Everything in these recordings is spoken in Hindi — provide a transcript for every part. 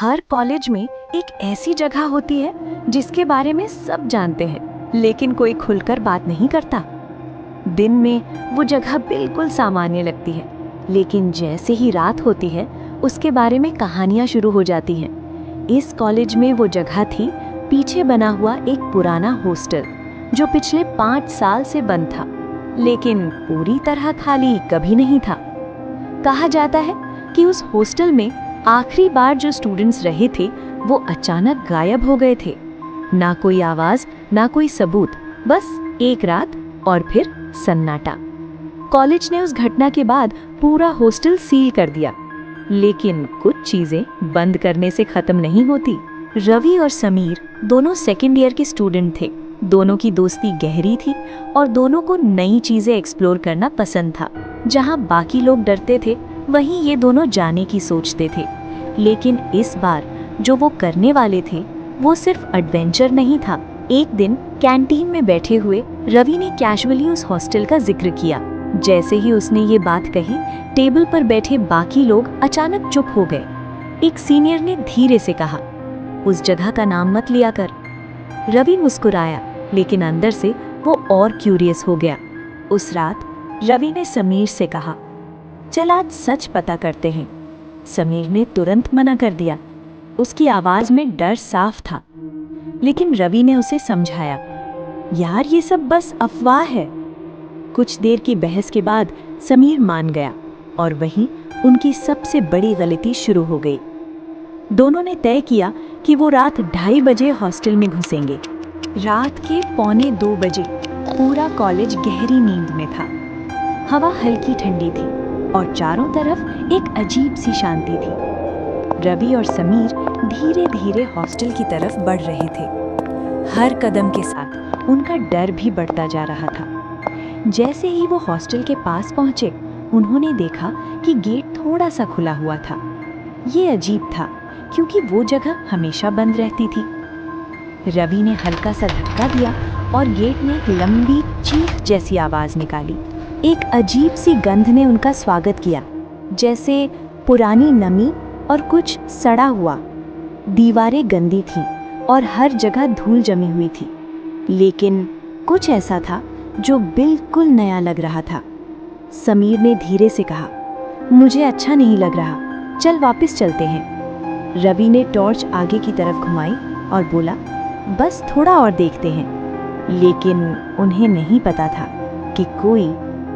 हर कॉलेज में एक ऐसी जगह होती है जिसके बारे में सब जानते हैं, लेकिन कोई खुलकर बात नहीं करता। दिन में वो जगह बिल्कुल सामान्य लगती है, लेकिन जैसे ही रात होती है उसके बारे में कहानियां शुरू हो जाती हैं। इस कॉलेज में वो जगह थी पीछे बना हुआ एक पुराना हॉस्टल, जो पिछले 5 साल से बंद था, लेकिन पूरी तरह खाली कभी नहीं था। कहा जाता है कि उस हॉस्टल में आखिरी बार जो स्टूडेंट्स रहे थे वो अचानक गायब हो गए थे। ना कोई आवाज, ना कोई सबूत, बस एक रात और फिर सन्नाटा। कॉलेज ने उस घटना के बाद पूरा हॉस्टल सील कर दिया, लेकिन कुछ चीजें बंद करने से खत्म नहीं होती। रवि और समीर दोनों सेकेंड ईयर के स्टूडेंट थे। दोनों की दोस्ती गहरी थी और दोनों को नई चीजें एक्सप्लोर करना पसंद था। जहां बाकी लोग डरते थे, वहीं ये दोनों जाने की सोचते थे। लेकिन इस बार जो वो करने वाले थे वो सिर्फ एडवेंचर नहीं था। एक दिन कैंटीन में बैठे हुए रवि ने कैजुअली उस हॉस्टल का जिक्र किया। जैसे ही उसने ये बात कही, टेबल पर बैठे बाकी लोग अचानक चुप हो गए। एक सीनियर ने धीरे से कहा, उस जगह का नाम मत लिया कर। रवि मुस्कुराया, लेकिन अंदर से वो और क्यूरियस हो गया। उस रात रवि ने समीर से कहा, चल आज सच पता करते हैं। समीर ने तुरंत मना कर दिया। उसकी आवाज में डर साफ था, लेकिन रवि ने उसे समझाया, यार ये सब बस अफवाह है। कुछ देर की बहस के बाद समीर मान गया और वहीं उनकी सबसे बड़ी गलती शुरू हो गई। दोनों ने तय किया कि वो रात 2:30 बजे हॉस्टल में घुसेंगे। रात के 1:45 बजे पूरा कॉलेज गहरी नींद में था। हवा हल्की ठंडी थी और चारों तरफ एक अजीब सी शांति थी। रवि और समीर धीरे धीरे हॉस्टल की तरफ बढ़ रहे थे। हर कदम के साथ उनका डर भी बढ़ता जा रहा था। जैसे ही वो हॉस्टल के पास पहुंचे, उन्होंने देखा कि गेट थोड़ा सा खुला हुआ था। ये अजीब था, क्योंकि वो जगह हमेशा बंद रहती थी। रवि ने हल्का सा धक्का दिया और गेट ने एक लंबी चीख जैसी आवाज निकाली। एक अजीब सी गंध ने उनका स्वागत किया, जैसे पुरानी नमी और कुछ सड़ा हुआ। दीवारें गंदी थीं और हर जगह धूल जमी हुई थी, लेकिन कुछ ऐसा था जो बिल्कुल नया लग रहा था। समीर ने धीरे से कहा, मुझे अच्छा नहीं लग रहा, चल वापस चलते हैं। रवि ने टॉर्च आगे की तरफ घुमाई और बोला, बस थोड़ा और देखते हैं। लेकिन उन्हें नहीं पता था कि कोई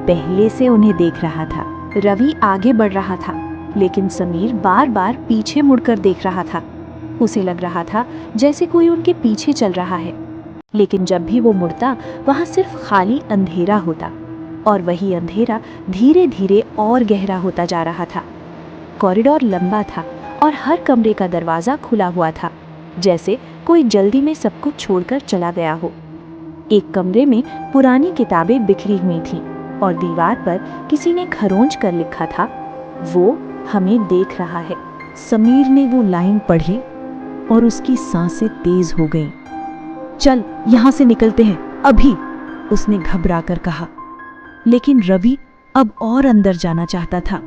पहले से उन्हें देख रहा था। रवि आगे बढ़ रहा था, लेकिन समीर बार बार पीछे मुड़कर देख रहा था। उसे लग रहा था जैसे कोई उनके पीछे चल रहा है, लेकिन जब भी वो मुड़ता, वहां सिर्फ खाली अंधेरा होता, और वही अंधेरा धीरे धीरे और गहरा होता जा रहा था। कॉरिडोर लंबा था और हर कमरे का दरवाजा खुला हुआ था, जैसे कोई जल्दी में सब कुछ छोड़कर चला गया हो। एक कमरे में पुरानी किताबें बिखरी हुई थीं और दीवार पर किसी ने खरोंच कर लिखा था, वो हमें देख रहा है। समीर ने वो लाइन पढ़ी और उसकी सांसें तेज हो गईं। चल यहाँ से निकलते हैं अभी, उसने घबराकर कहा। लेकिन रवि अब और अंदर जाना चाहता था,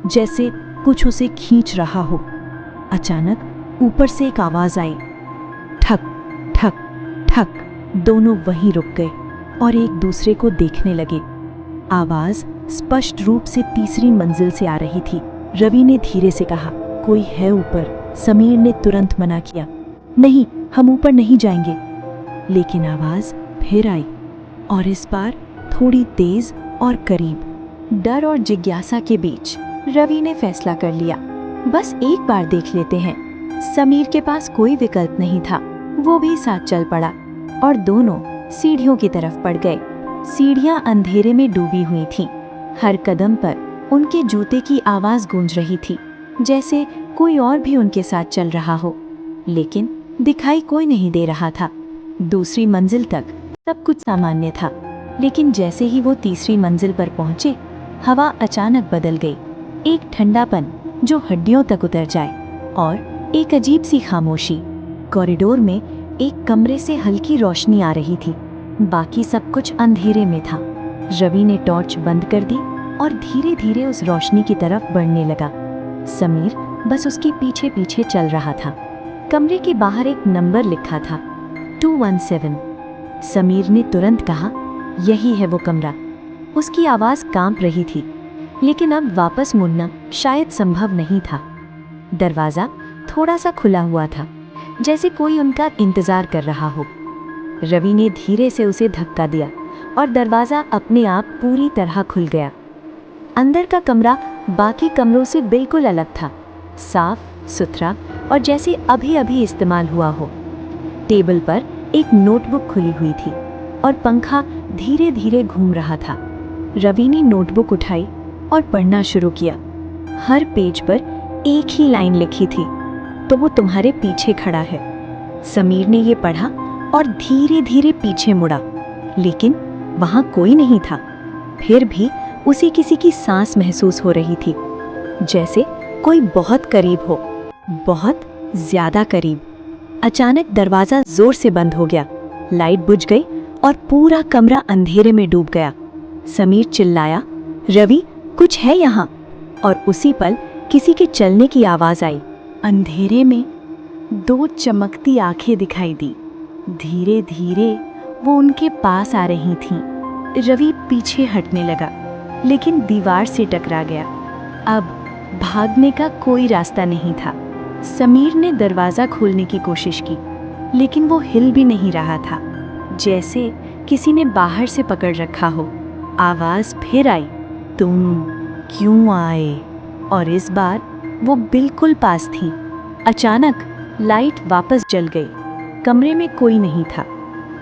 जैसे कुछ उसे खींच रहा हो। अचानक ऊपर से एक आवाज आई, ठक ठक ठक। दोनों वहीं रुक गए और एक दूसरे को देखने लगे। आवाज स्पष्ट रूप से तीसरी मंजिल से आ रही थी। रवि ने धीरे से कहा, कोई है ऊपर। समीर ने तुरंत मना किया, नहीं, हम ऊपर नहीं जाएंगे। लेकिन आवाज फिर आई, और इस बार थोड़ी तेज और करीब। डर और जिज्ञासा के बीच रवि ने फैसला कर लिया, बस एक बार देख लेते हैं। समीर के पास कोई विकल्प नहीं था, वो भी साथ चल पड़ा और दोनों सीढ़ियों की तरफ बढ़ गए। सीढ़ियां अंधेरे में डूबी हुई थीं। हर कदम पर उनके जूते की आवाज गूंज रही थी, जैसे कोई और भी उनके साथ चल रहा हो, लेकिन दिखाई कोई नहीं दे रहा था। दूसरी मंजिल तक सब कुछ सामान्य था, लेकिन जैसे ही वो तीसरी मंजिल पर पहुंचे, हवा अचानक बदल गई। एक ठंडापन जो हड्डियों तक उतर जाए और एक अजीब सी खामोशी। कॉरिडोर में एक कमरे से हल्की रोशनी आ रही थी, बाकी सब कुछ अंधेरे में था। रवि ने टॉर्च बंद कर दी और धीरे धीरे उस रोशनी की तरफ बढ़ने लगा। समीर बस उसके पीछे पीछे चल रहा था। कमरे के बाहर एक नंबर लिखा था, 217। समीर ने तुरंत कहा, यही है वो कमरा। उसकी आवाज़ कांप रही थी, लेकिन अब वापस मुड़ना शायद संभव नहीं था। दरवाज़ा थोड़ा सा खुला हुआ था, जैसे कोई उनका इंतज़ार कर रहा हो। रवि ने धीरे से उसे धक्का दिया और दरवाज़ा अपने आप पूरी तरह खुल गया। अंदर का कमरा बाकी कमरों से बिल्कुल अलग था, साफ सुथरा और जैसे अभी अभी इस्तेमाल हुआ हो। टेबल पर एक नोटबुक खुली हुई थी और पंखा धीरे धीरे घूम रहा था। रवि ने नोटबुक उठाई और पढ़ना शुरू किया। हर पेज पर एक ही लाइन लिखी थी, तो वो तुम्हारे पीछे खड़ा है। समीर ने ये पढ़ा और धीरे धीरे पीछे मुड़ा, लेकिन वहां कोई नहीं था। फिर भी उसे किसी की सांस महसूस हो रही थी, जैसे कोई बहुत करीब हो, बहुत ज्यादा करीब। अचानक दरवाजा जोर से बंद हो गया, लाइट बुझ गई और पूरा कमरा अंधेरे में डूब गया। समीर चिल्लाया, रवि, कुछ है यहाँ। और उसी पल किसी के चलने की आवाज आई। अंधेरे में दो चमकती आंखें दिखाई दी। धीरे धीरे वो उनके पास आ रही थीं। रवि पीछे हटने लगा, लेकिन दीवार से टकरा गया। अब भागने का कोई रास्ता नहीं था। समीर ने दरवाज़ा खोलने की कोशिश की, लेकिन वो हिल भी नहीं रहा था, जैसे किसी ने बाहर से पकड़ रखा हो। आवाज़ फिर आई, तुम क्यों आए? और इस बार वो बिल्कुल पास थी। अचानक लाइट वापस जल गई। कमरे में कोई नहीं था।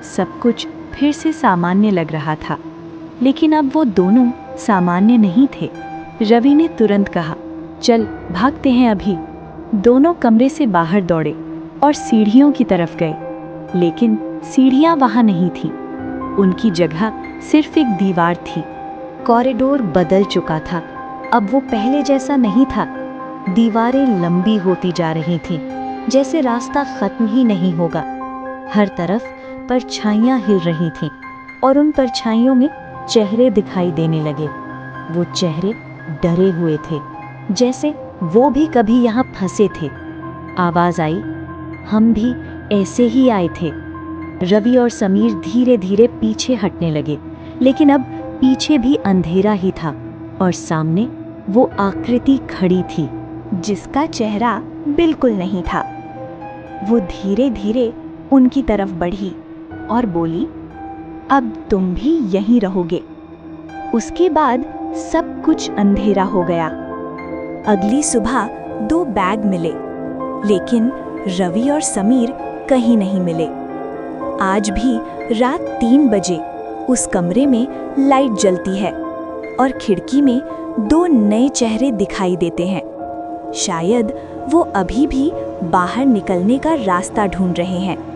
सब कुछ फिर से सामान्य लग रहा था, लेकिन अब वो दोनों सामान्य नहीं थे। रवि ने तुरंत कहा, चल भागते हैं अभी। दोनों कमरे से बाहर दौड़े और सीढ़ियों की तरफ गए, लेकिन सीढ़ियां वहां नहीं थीं। उनकी जगह सिर्फ एक दीवार थी। कॉरिडोर बदल चुका था, अब वो पहले जैसा नहीं था। दीवारें लंबी होती जा रही थीं, जैसे रास्ता खत्म ही नहीं होगा। हर तरफ परछाइयां हिल रही थीं और उन परछाइयों में चेहरे दिखाई देने लगे। वो चेहरे डरे हुए थे, जैसे वो भी कभी यहाँ फंसे थे। आवाज आई, हम भी ऐसे ही आए थे। रवि और समीर धीरे धीरे पीछे हटने लगे, लेकिन अब पीछे भी अंधेरा ही था और सामने वो आकृति खड़ी थी, जिसका चेहरा बिल्कुल नहीं था। वो धीरे धीरे उनकी तरफ बढ़ी और बोली, अब तुम भी यहीं रहोगे। उसके बाद सब कुछ अंधेरा हो गया। अगली सुबह 2 बैग मिले, लेकिन रवि और समीर कहीं नहीं मिले। आज भी रात 3 बजे उस कमरे में लाइट जलती है और खिड़की में 2 नए चेहरे दिखाई देते हैं। शायद वो अभी भी बाहर निकलने का रास्ता ढूंढ रहे हैं।